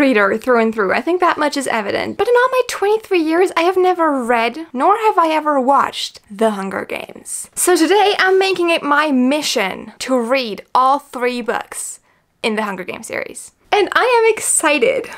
reader through and through. I think that much is evident. But in all my 23 years, I have never read, nor have I ever watched The Hunger Games. So today, I'm making it my mission to read all 3 books in the Hunger Games series. And I am excited.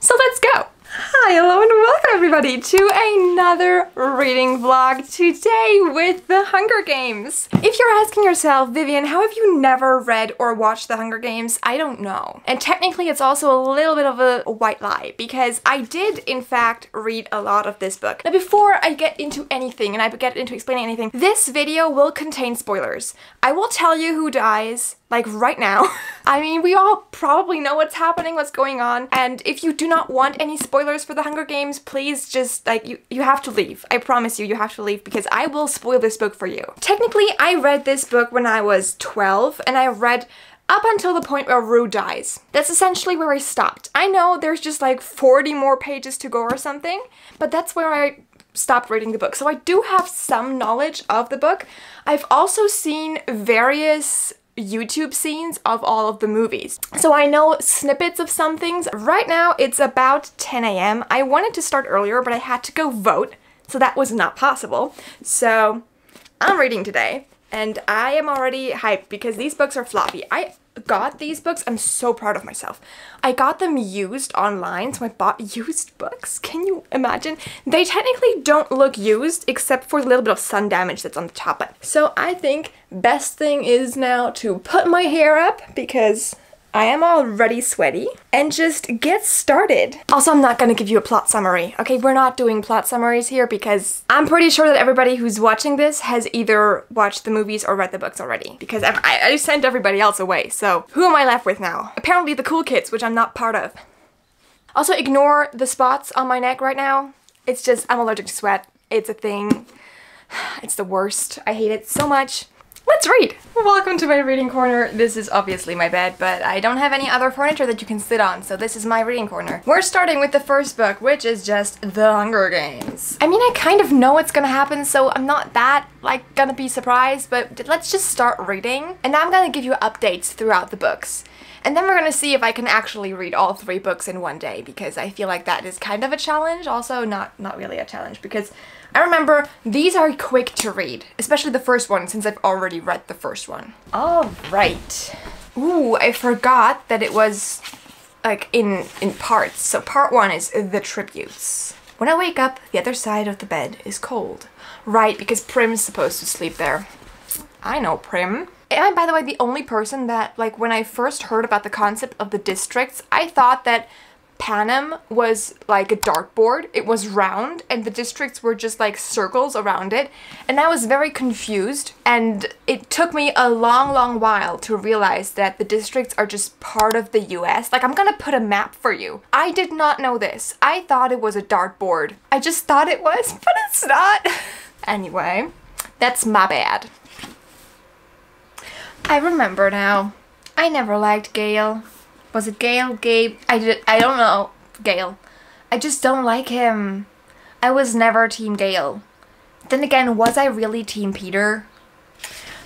So let's go! Hi, hello, and welcome everybody to another reading vlog today with The Hunger Games. If you're asking yourself, Vivian, how have you never read or watched The Hunger Games? I don't know. And technically it's also a little bit of a white lie because I did in fact read a lot of this book. Now before I get into anything and I get into explaining anything, this video will contain spoilers. I will tell you who dies, like right now. I mean, we all probably know what's happening, what's going on, and if you do not want any spoilers for The Hunger Games, please just, like, you have to leave. I promise you, you have to leave because I will spoil this book for you. Technically, I read this book when I was 12, and I read up until the point where Rue dies. That's essentially where I stopped. I know there's just like 40 more pages to go or something, but that's where I stopped reading the book. So I do have some knowledge of the book. I've also seen various YouTube scenes of all of the movies. So I know snippets of some things. Right now it's about 10 a.m. I wanted to start earlier, but I had to go vote, so that was not possible. So I'm reading today, and I am already hyped because these books are floppy. I got these books, I'm so proud of myself. I got them used online, so I bought used books. Can you imagine? They technically don't look used except for the little bit of sun damage that's on the top. So I think best thing is now to put my hair up because I am already sweaty and just get started. Also, I'm not gonna give you a plot summary, okay? We're not doing plot summaries here because I'm pretty sure that everybody who's watching this has either watched the movies or read the books already because I sent everybody else away, so who am I left with now? Apparently the cool kids, which I'm not part of. Also, ignore the spots on my neck right now. It's just, I'm allergic to sweat. It's a thing. It's the worst. I hate it so much. Let's read! Welcome to my reading corner. This is obviously my bed, but I don't have any other furniture that you can sit on, so this is my reading corner. We're starting with the first book, which is just The Hunger Games. I mean, I kind of know what's gonna happen, so I'm not that, like, gonna be surprised, but let's just start reading. And I'm gonna give you updates throughout the books. And then we're gonna see if I can actually read all 3 books in one day, because I feel like that is kind of a challenge. Also, not really a challenge, because I remember these are quick to read, especially the first one, since I've already read the first one. All right. Ooh, I forgot that it was like in parts. So part 1 is the tributes. When I wake up, the other side of the bed is cold. Right, because Prim's supposed to sleep there. I know Prim. Am I, by the way, the only person that, like, when I first heard about the concept of the districts, I thought that Panem was like a dartboard. It was round and the districts were just like circles around it, and I was very confused, and it took me a long while to realize that the districts are just part of the US. Like, I'm gonna put a map for you. I did not know this. I thought it was a dartboard. I just thought it was, but it's not. Anyway, that's my bad. I remember now. I never liked Gale. Was it Gale? Gabe? I don't know. Gale. I just don't like him. I was never Team Gale. Then again, was I really Team Peter?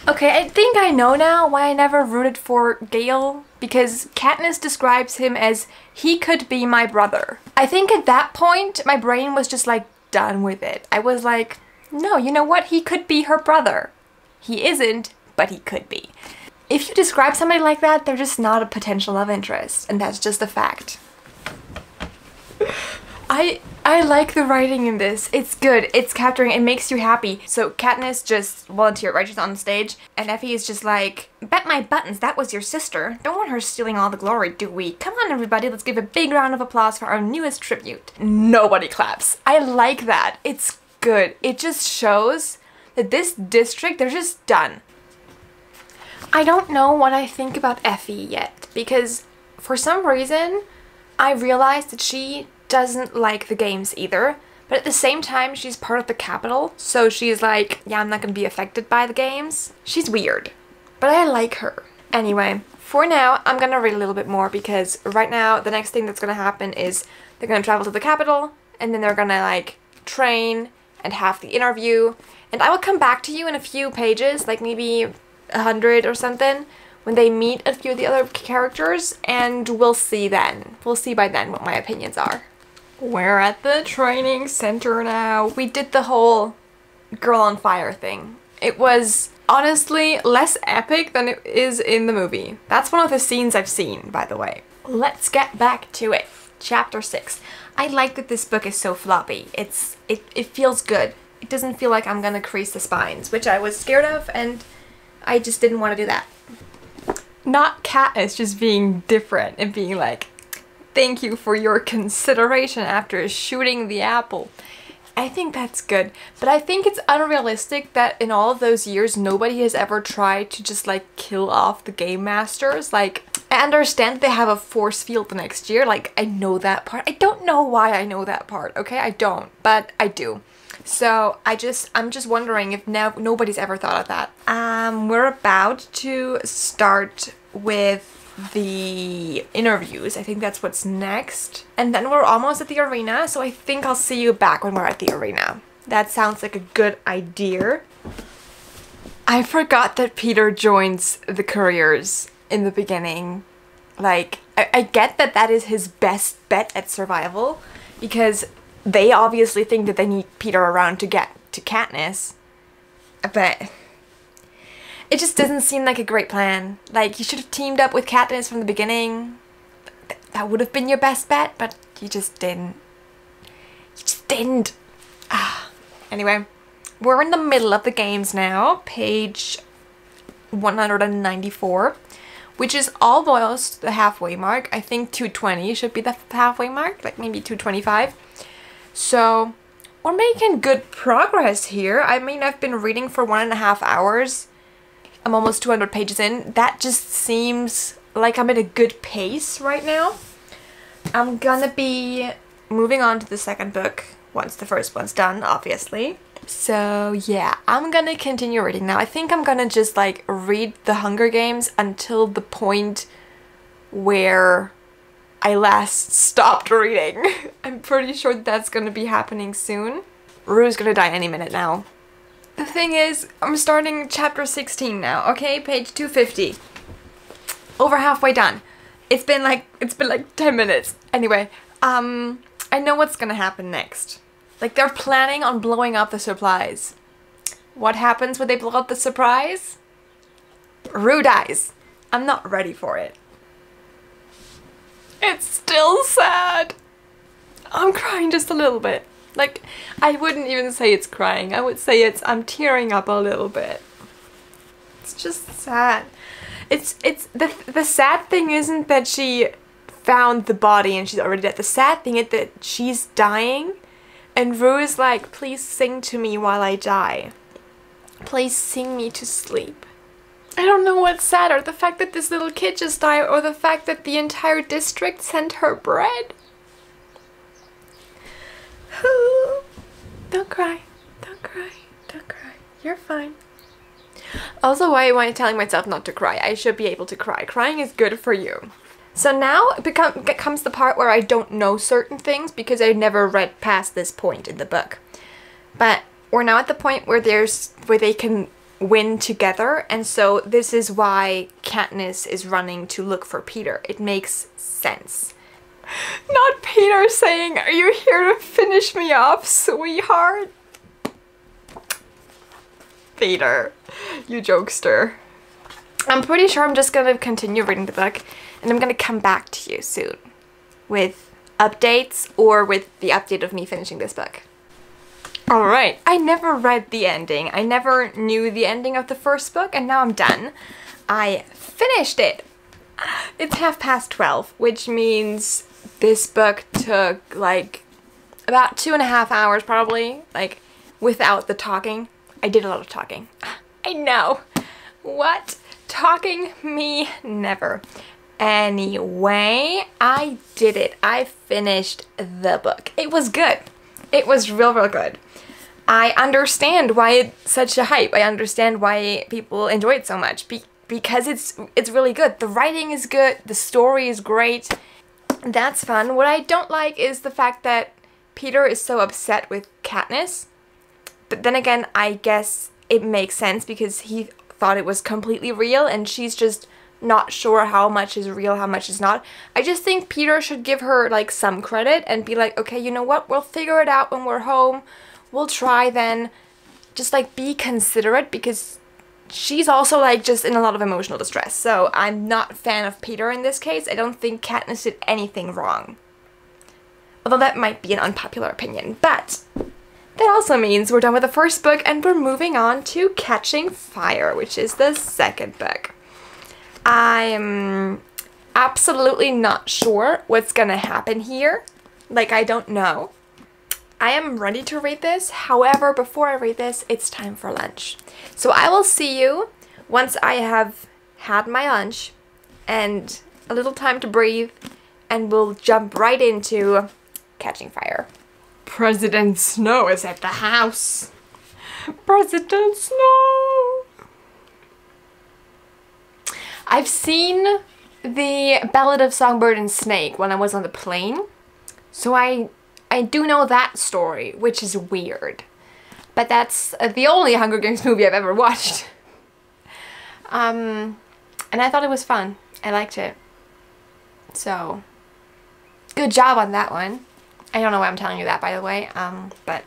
Okay, I think I know now why I never rooted for Gale. Because Katniss describes him as, he could be my brother. I think at that point, my brain was just like, done with it. I was like, no, you know what? He could be her brother. He isn't, but he could be. If you describe somebody like that, they're just not a potential love interest, and that's just a fact. I like the writing in this. It's good. It's capturing. It makes you happy. So Katniss just volunteered, right? She's on stage, and Effie is just like, bet my buttons, that was your sister. Don't want her stealing all the glory, do we? Come on, everybody, let's give a big round of applause for our newest tribute. Nobody claps. I like that. It's good. It just shows that this district, they're just done. I don't know what I think about Effie yet, because for some reason I realized that she doesn't like the games either, but at the same time she's part of the Capitol, so she's like, yeah, I'm not gonna be affected by the games. She's weird, but I like her. Anyway, for now I'm gonna read a little bit more because right now the next thing that's gonna happen is they're gonna travel to the Capitol, and then they're gonna like train and have the interview, and I will come back to you in a few pages, like maybe 100 or something, when they meet a few of the other characters, and we'll see then. We'll see by then what my opinions are. We're at the training center now. We did the whole girl on fire thing. It was honestly less epic than it is in the movie. That's one of the scenes I've seen, by the way. Let's get back to it. Chapter 6. I like that this book is so floppy. It feels good. It doesn't feel like I'm gonna crease the spines, which I was scared of, and I just didn't want to do that. Not Katniss just being different and being like, thank you for your consideration after shooting the apple. I think that's good, but I think it's unrealistic that in all of those years nobody has ever tried to just like kill off the game masters. Like, I understand they have a force field the next year, like I know that part. I don't know why I know that part, okay? I don't, but I do. So I'm just wondering if nobody's ever thought of that. We're about to start with the interviews. I think that's what's next. And then we're almost at the arena, so I think I'll see you back when we're at the arena. That sounds like a good idea. I forgot that Peter joins the couriers in the beginning. Like, I get that that is his best bet at survival, because they obviously think that they need Peter around to get to Katniss. But it just doesn't seem like a great plan. Like, you should have teamed up with Katniss from the beginning. That would have been your best bet, but you just didn't. You just didn't. Anyway, we're in the middle of the games now. Page 194, which is almost the halfway mark. I think 220 should be the halfway mark, like maybe 225. So we're making good progress here. I mean, I've been reading for 1.5 hours. I'm almost 200 pages in. That just seems like I'm at a good pace right now. I'm gonna be moving on to the second book once the first one's done, obviously. So yeah, I'm gonna continue reading now. I think I'm gonna just like read the Hunger Games until the point where I last stopped reading. I'm pretty sure that's gonna be happening soon. Rue's gonna die any minute now. The thing is, I'm starting chapter 16 now, okay? Page 250. Over halfway done. It's been like 10 minutes. Anyway, I know what's gonna happen next. Like, they're planning on blowing up the supplies. What happens when they blow up the supplies? Rue dies. I'm not ready for it. It's still sad. I'm crying just a little bit. Like, I wouldn't even say it's crying. I would say I'm tearing up a little bit. It's just sad. It's the sad thing isn't that she found the body and she's already dead. The sad thing is that she's dying and Rue is like, please sing to me while I die. Please sing me to sleep. I don't know what's sadder, the fact that this little kid just died or the fact that the entire district sent her bread. Don't cry. Don't cry. Don't cry. You're fine. Also, why am I telling myself not to cry? I should be able to cry. Crying is good for you. So now it comes the part where I don't know certain things because I never read past this point in the book. But we're now at the point where they can win together, and so this is why Katniss is running to look for Peter. It makes sense. Not Peter saying, "Are you here to finish me off, sweetheart?" Peter, you jokester. I'm pretty sure I'm just gonna continue reading the book and I'm gonna come back to you soon with updates or with the update of me finishing this book. Alright, I never read the ending. I never knew the ending of the first book and now I'm done. I finished it. It's 12:30, which means this book took like about 2.5 hours probably, like without the talking. I did a lot of talking. I know. What? Talking? Me? Never. Anyway, I did it. I finished the book. It was good. It was real good. I understand why it's such a hype. I understand why people enjoy it so much. Because it's really good. The writing is good. The story is great. That's fun. What I don't like is the fact that Peter is so upset with Katniss. But then again, I guess it makes sense because he thought it was completely real and she's just not sure how much is real, how much is not. I just think Peter should give her like some credit and be like, okay, you know what, we'll figure it out when we're home. We'll try then. Just like be considerate, because she's also like just in a lot of emotional distress. So I'm not a fan of Peter in this case. I don't think Katniss did anything wrong. Although that might be an unpopular opinion. But that also means we're done with the first book and we're moving on to Catching Fire, which is the second book. I'm absolutely not sure what's gonna happen here. Like, I don't know. I am ready to read this. However, before I read this, it's time for lunch. So I will see you once I have had my lunch and a little time to breathe, and we'll jump right into Catching Fire. President Snow is at the house. President Snow! I've seen the Ballad of Songbird and Snake when I was on the plane, so I do know that story, which is weird. But that's the only Hunger Games movie I've ever watched. And I thought it was fun. I liked it. So, good job on that one. I don't know why I'm telling you that, by the way. But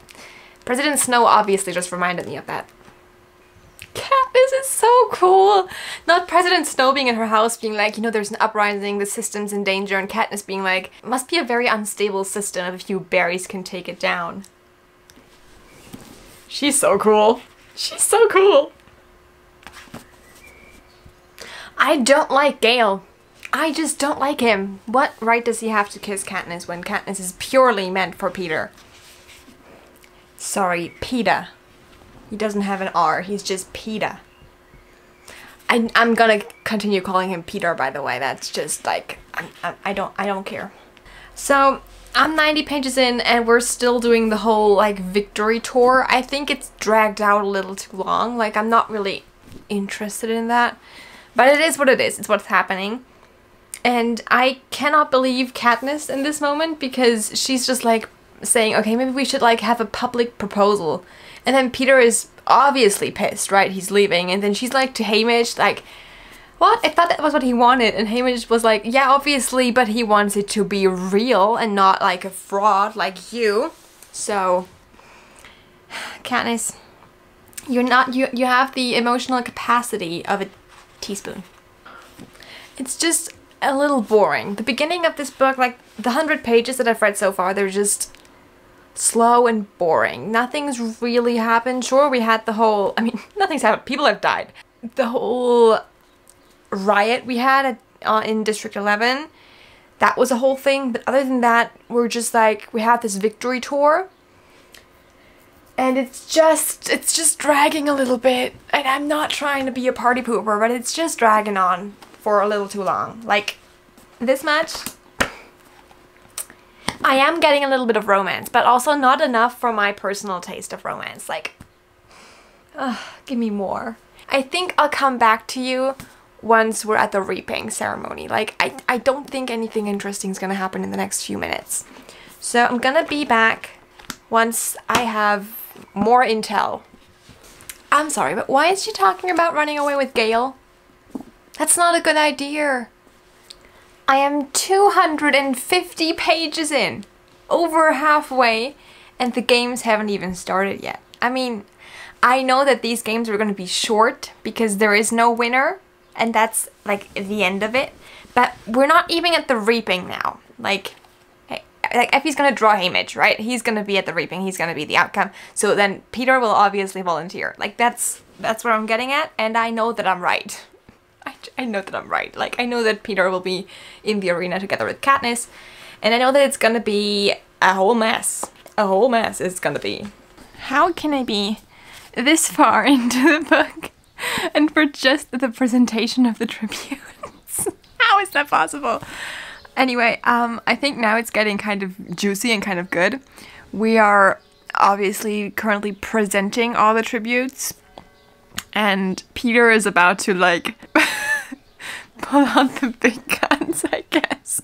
President Snow obviously just reminded me of that. Katniss is so cool! Not President Snow being in her house being like, you know, there's an uprising, the system's in danger, and Katniss being like, must be a very unstable system if a few berries can take it down. She's so cool. She's so cool. I don't like Gale. I just don't like him. What right does he have to kiss Katniss when Katniss is purely meant for Peter? Sorry, Peeta. He doesn't have an R, he's just Peeta. I'm gonna continue calling him Peter, by the way. That's just like, I don't care. So, I'm 90 pages in and we're still doing the whole like victory tour. I think it's dragged out a little too long. Like, I'm not really interested in that. But it is what it is. It's what's happening. And I cannot believe Katniss in this moment, because she's just like saying, okay, maybe we should like have a public proposal. And then Peter is obviously pissed, right? He's leaving. And then she's like to Haymitch, like, what? I thought that was what he wanted. And Haymitch was like, yeah, obviously, but he wants it to be real and not like a fraud like you. So, Katniss, you're not, you have the emotional capacity of a teaspoon. It's just a little boring. The beginning of this book, like the 100 pages that I've read so far, they're just slow and boring. Nothing's really happened. Sure, we had the whole, I mean, nothing's happened. People have died. The whole riot we had at, in District 11, that was a whole thing. But other than that, we're just like, we have this victory tour. And it's just dragging a little bit. And I'm not trying to be a party pooper, but it's just dragging on for a little too long. Like, this much. I am getting a little bit of romance, but also not enough for my personal taste of romance. Like, give me more. I think I'll come back to you once we're at the reaping ceremony. Like, I don't think anything interesting is gonna happen in the next few minutes. So I'm gonna be back once I have more intel. I'm sorry, but why is she talking about running away with Gale? That's not a good idea. I am 250 pages in, over halfway, and the games haven't even started yet. I mean, I know that these games are going to be short because there is no winner, and that's like the end of it. But we're not even at the reaping now. Like Effie's going to draw Haymitch, right? He's going to be at the reaping. He's going to be the outcome. So then Peter will obviously volunteer. Like, that's what I'm getting at, and I know that I'm right. I know that I'm right. Like, I know that Peter will be in the arena together with Katniss, and I know that it's gonna be a whole mess. A whole mess it's gonna be. How can I be this far into the book and for just the presentation of the tributes? How is that possible? Anyway, I think now it's getting kind of juicy and kind of good. We are obviously currently presenting all the tributes, and Peter is about to like pull out the big guns, I guess.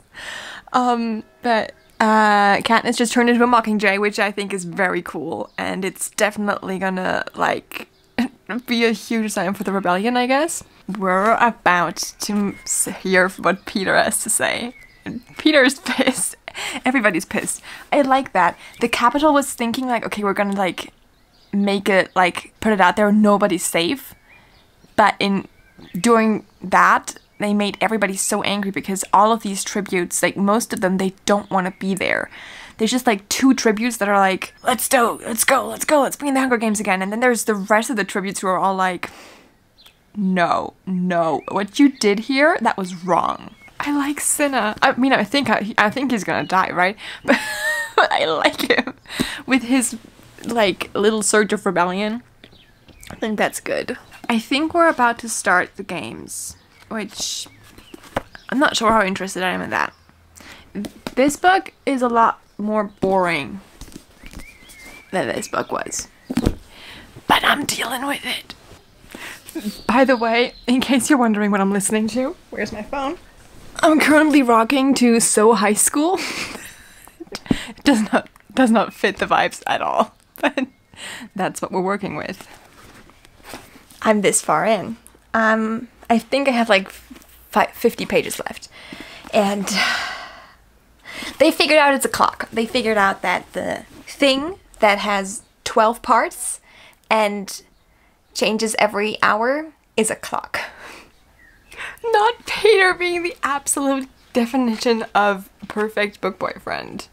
But Katniss just turned into a Mockingjay, which I think is very cool, and it's definitely gonna like be a huge sign for the rebellion, I guess. We're about to hear what Peter has to say. Peter's pissed. Everybody's pissed. I like that. The Capitol was thinking like, okay, we're gonna like make it like put it out there, nobody's safe. But in doing that, they made everybody so angry because all of these tributes, like most of them, they don't want to be there. There's just like 2 tributes that are like, let's go, let's bring in the Hunger Games again. And then there's the rest of the tributes who are all like, no, what you did here, that was wrong. I like Cinna. I mean, I think he's gonna die, right? But I like him with his like little surge of rebellion. I think that's good. I think we're about to start the games, which I'm not sure how interested I am in that. This book is a lot more boring than this book was, but I'm dealing with it. By the way, in case you're wondering what I'm listening to, where's my phone? I'm currently rocking to So High School. It does not fit the vibes at all, but that's what we're working with. I'm this far in. I think I have like 50 pages left. And they figured out it's a clock. They figured out that the thing that has 12 parts and changes every hour is a clock. Not Peter being the absolute definition of perfect book boyfriend.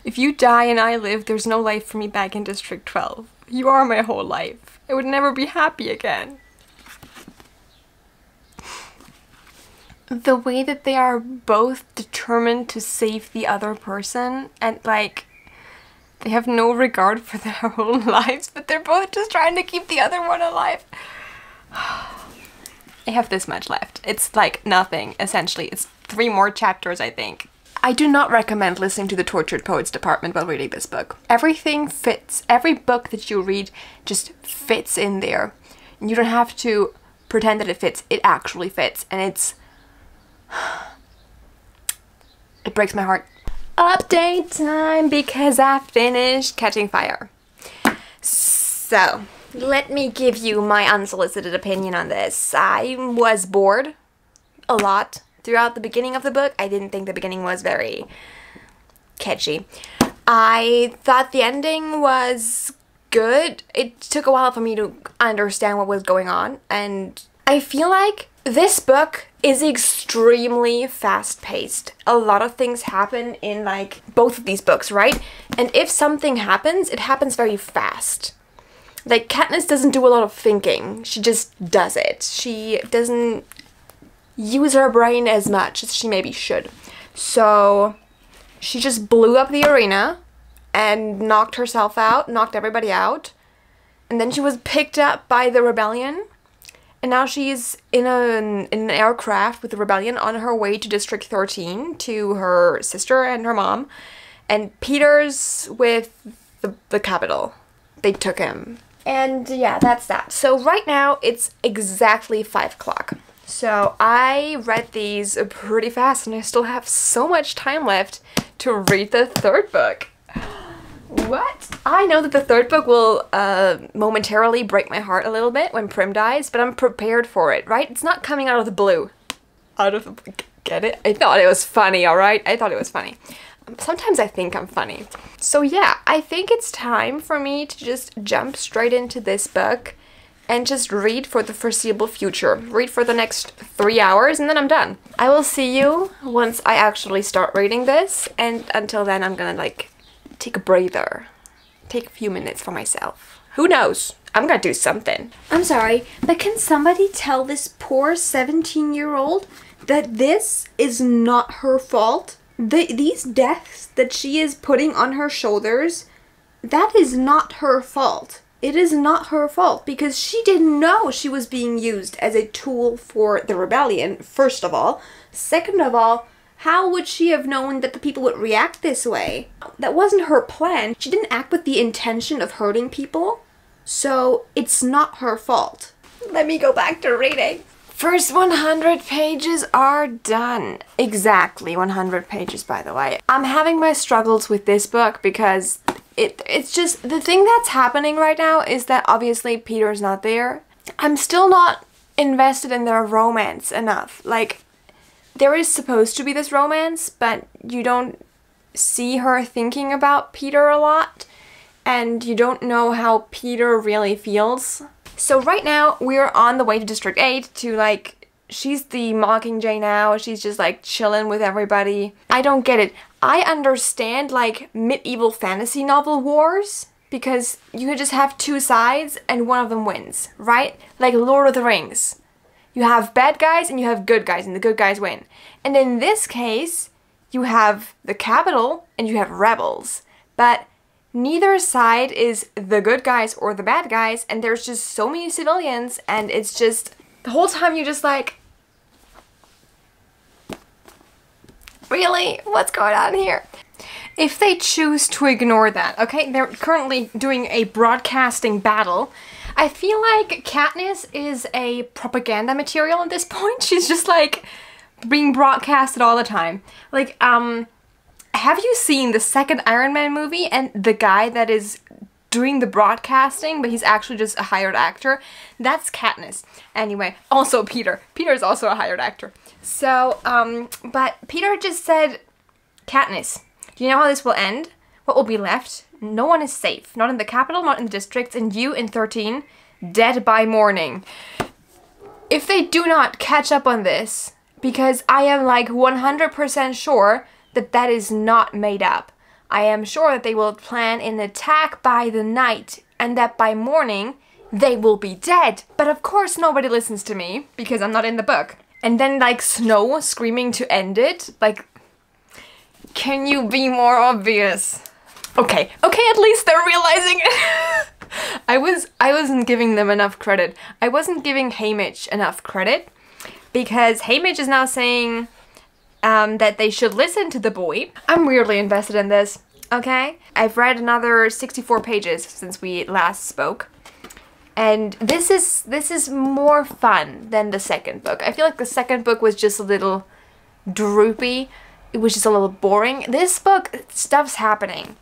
If you die and I live, there's no life for me back in District 12. You are my whole life. I would never be happy again. The way that they are both determined to save the other person and like they have no regard for their own lives, but they're both just trying to keep the other one alive. I have this much left. It's like nothing, essentially. It's 3 more chapters, I think. I do not recommend listening to the Tortured Poets department while reading this book. Everything fits. Every book that you read just fits in there. And you don't have to pretend that it fits. It actually fits. And it's... it breaks my heart. Update time because I finished Catching Fire. So, let me give you my unsolicited opinion on this. I was bored a lot throughout the beginning of the book. I didn't think the beginning was very catchy. I thought the ending was good. It took a while for me to understand what was going on, and I feel like this book is extremely fast-paced. A lot of things happen in like both of these books, right? And if something happens, it happens very fast. Like Katniss doesn't do a lot of thinking. She just does it. She doesn't use her brain as much as she maybe should. So she just blew up the arena and knocked herself out, knocked everybody out. And then she was picked up by the rebellion. And now she's in an aircraft with the rebellion on her way to District 13 to her sister and her mom. And Peter's with the Capitol. They took him. And yeah, that's that. So right now it's exactly 5 o'clock. So I read these pretty fast and I still have so much time left to read the 3rd book. What? I know that the 3rd book will momentarily break my heart a little bit when Prim dies, but I'm prepared for it, right? It's not coming out of the blue. Out of the... Get it? I thought it was funny, alright? I thought it was funny. Sometimes I think I'm funny. So yeah, I think it's time for me to just jump straight into this book and just read for the foreseeable future. Read for the next 3 hours and then I'm done. I will see you once I actually start reading this, and until then I'm gonna like take a breather. Take a few minutes for myself. Who knows? I'm gonna do something. I'm sorry, but can somebody tell this poor 17-year-old that this is not her fault? These deaths that she is putting on her shoulders, that is not her fault. It is not her fault because she didn't know she was being used as a tool for the rebellion, first of all. Second of all, how would she have known that the people would react this way? That wasn't her plan. She didn't act with the intention of hurting people, so it's not her fault. Let me go back to reading. First 100 pages are done. Exactly 100 pages, by the way. I'm having my struggles with this book because it's just, the thing that's happening right now is that obviously Peter's not there. I'm still not invested in their romance enough. Like, there is supposed to be this romance, but you don't see her thinking about Peter a lot, and you don't know how Peter really feels. So right now, we're on the way to District 8 to, like, she's the Mockingjay now. She's just, like, chilling with everybody. I don't get it. I understand, like, medieval fantasy novel wars, because you could just have two sides and one of them wins, right? Like Lord of the Rings. You have bad guys and you have good guys, and the good guys win. And in this case, you have the capital and you have rebels. But neither side is the good guys or the bad guys, and there's just so many civilians, and it's just, the whole time you're just like, really? What's going on here? If they choose to ignore that, okay, they're currently doing a broadcasting battle. I feel like Katniss is a propaganda material at this point. She's just like being broadcasted all the time. Like, have you seen the second Iron Man movie and the guy that is doing the broadcasting, but he's actually just a hired actor? That's Katniss. Anyway, also Peter. Peter is also a hired actor. So, but Peter just said, Katniss, do you know how this will end? What will be left? No one is safe. Not in the capital, not in the districts, and you in 13, dead by morning. If they do not catch up on this, because I am like 100% sure that that is not made up. I am sure that they will plan an attack by the night, and that by morning, they will be dead. But of course nobody listens to me, because I'm not in the book. And then like Snow screaming to end it, like, can you be more obvious? Okay, at least they're realizing it. I wasn't giving them enough credit. I wasn't giving Haymitch enough credit, because Haymitch is now saying that they should listen to the boy. I'm weirdly invested in this, okay? I've read another 64 pages since we last spoke. And this is more fun than the second book. I feel like the second book was just a little droopy. It was just a little boring. This book, stuff's happening.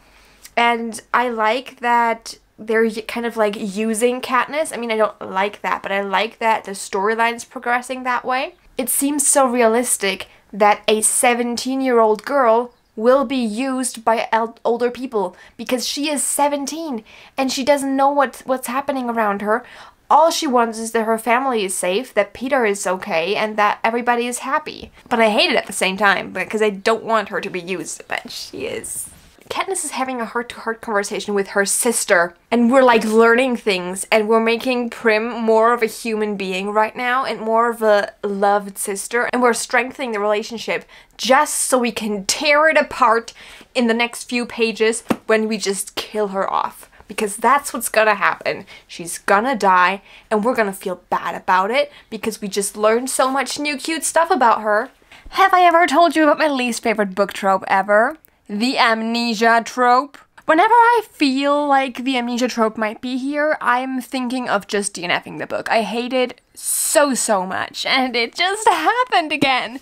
And I like that they're kind of like using Katniss. I mean, I don't like that, but I like that the storyline's progressing that way. It seems so realistic that a 17-year-old girl will be used by older people, because she is 17 and she doesn't know what's happening around her. All she wants is that her family is safe, that Peter is okay, and that everybody is happy. But I hate it at the same time, because I don't want her to be used, but she is. Katniss is having a heart-to-heart conversation with her sister, and we're like learning things, and we're making Prim more of a human being right now, and more of a loved sister, and we're strengthening the relationship just so we can tear it apart in the next few pages when we just kill her off. Because that's what's gonna happen. She's gonna die, and we're gonna feel bad about it, because we just learned so much new cute stuff about her. Have I ever told you about my least favorite book trope ever? The amnesia trope. Whenever I feel like the amnesia trope might be here, I'm thinking of just DNFing the book. I hate it so much, and it just happened again.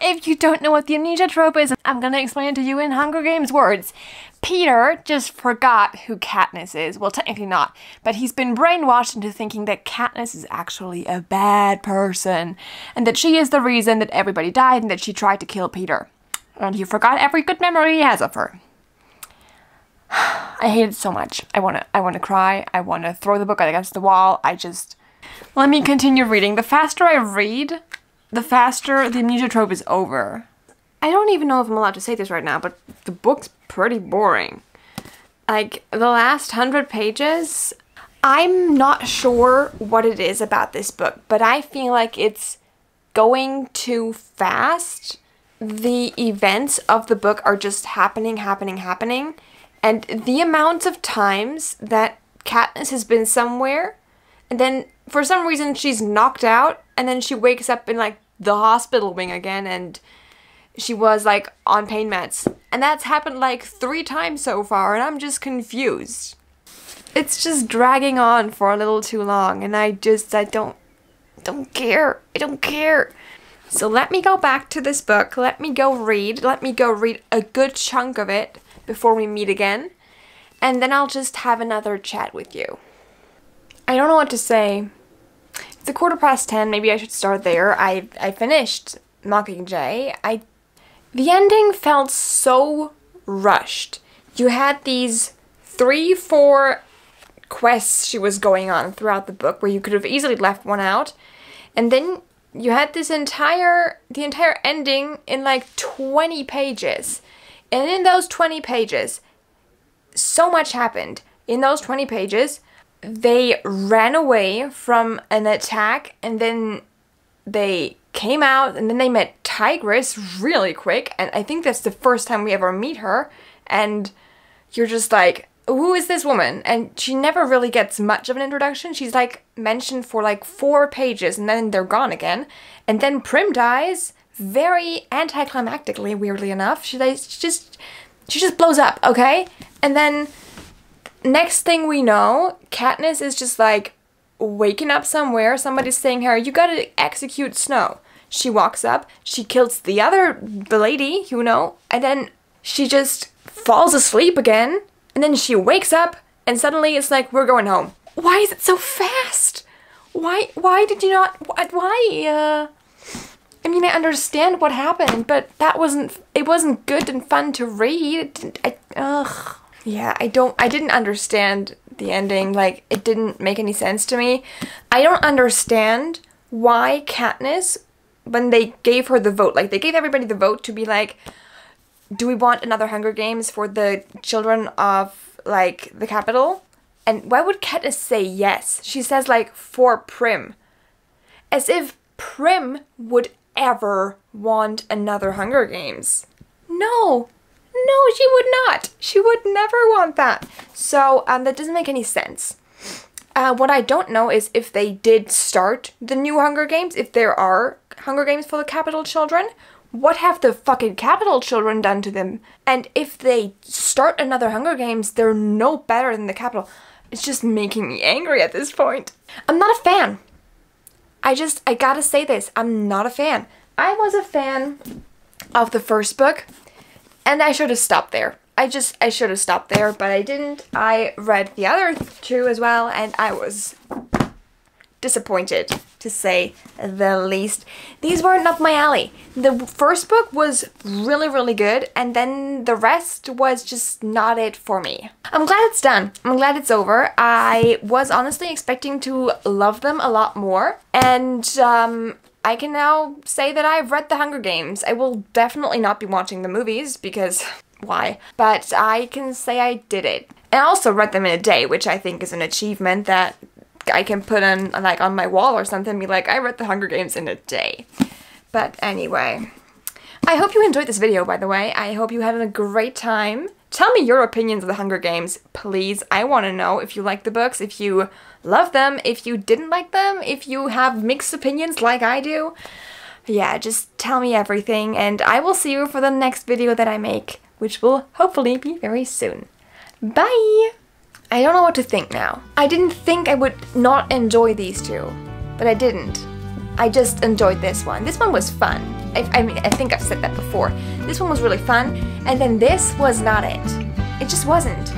If you don't know what the amnesia trope is, I'm gonna explain it to you in Hunger Games words. Peter just forgot who Katniss is. Well, technically not, but he's been brainwashed into thinking that Katniss is actually a bad person, and that she is the reason that everybody died and that she tried to kill Peter. And he forgot every good memory he has of her. I hate it so much. I wanna cry. I wanna throw the book against the wall. Let me continue reading. The faster I read, the faster the amnesia trope is over. I don't even know if I'm allowed to say this right now, but the book's pretty boring. Like, the last 100 pages, I'm not sure what it is about this book, but I feel like it's going too fast. The events of the book are just happening, and the amount of times that Katniss has been somewhere, and then for some reason she's knocked out, and then she wakes up in like the hospital wing again, and she was like on pain meds, and that's happened like 3 times so far, and I'm just confused. It's just dragging on for a little too long, and I don't care. I don't care. So let me go back to this book, let me go read a good chunk of it before we meet again, and then I'll just have another chat with you. I don't know what to say. It's 10:15, maybe I should start there. I finished Mockingjay. The ending felt so rushed. You had these 3-4 quests she was going on throughout the book where you could have easily left one out. And then you had the entire ending in like 20 pages. And in those 20 pages, so much happened. In those 20 pages, they ran away from an attack, and then they came out, and then they met Tigress really quick, and I think that's the first time we ever meet her, and you're just like, who is this woman? And she never really gets much of an introduction. She's like mentioned for like 4 pages, and then they're gone again. And then Prim dies very anticlimactically, weirdly enough. She just blows up, okay? And then next thing we know, Katniss is just like waking up somewhere. Somebody's saying her, you gotta execute Snow. She walks up, she kills the lady, you know, and then she just falls asleep again. And then she wakes up, and suddenly it's like, we're going home. Why is it so fast? Why did you not, why, I mean, I understand what happened, but it wasn't good and fun to read. Yeah, I didn't understand the ending, like, it didn't make any sense to me. I don't understand why Katniss, when they gave her the vote, like, they gave everybody the vote to be like, do we want another Hunger Games for the children of, like, the capital? And why would Katniss say yes? She says, like, for Prim. As if Prim would ever want another Hunger Games. No, she would not. She would never want that. So, that doesn't make any sense. What I don't know is if they did start the new Hunger Games, if there are Hunger Games for the capital children. What have the fucking capital children done to them? And if they start another Hunger Games, they're no better than the capital. It's just making me angry at this point. I'm not a fan. I gotta say this. I'm not a fan. I was a fan of the first book, and I should have stopped there. I should have stopped there, but I didn't. I read the other 2 as well, and I was disappointed, to say the least. These weren't up my alley. The first book was really, really good, and then the rest was just not it for me. I'm glad it's done. I'm glad it's over. I was honestly expecting to love them a lot more, and I can now say that I've read The Hunger Games. I will definitely not be watching the movies, because why? But I can say I did it. And I also read them in a day, which I think is an achievement that I can put on, like, on my wall or something and be like, I read The Hunger Games in a day. But anyway, I hope you enjoyed this video, by the way. I hope you had a great time. Tell me your opinions of The Hunger Games, please. I want to know if you like the books, if you love them, if you didn't like them, if you have mixed opinions like I do. Yeah, just tell me everything, and I will see you for the next video that I make, which will hopefully be very soon. Bye! I don't know what to think now. I didn't think I would not enjoy these 2, but I didn't. I just enjoyed this one. This one was fun. I mean, I think I've said that before. This one was really fun, and then this was not it. It just wasn't.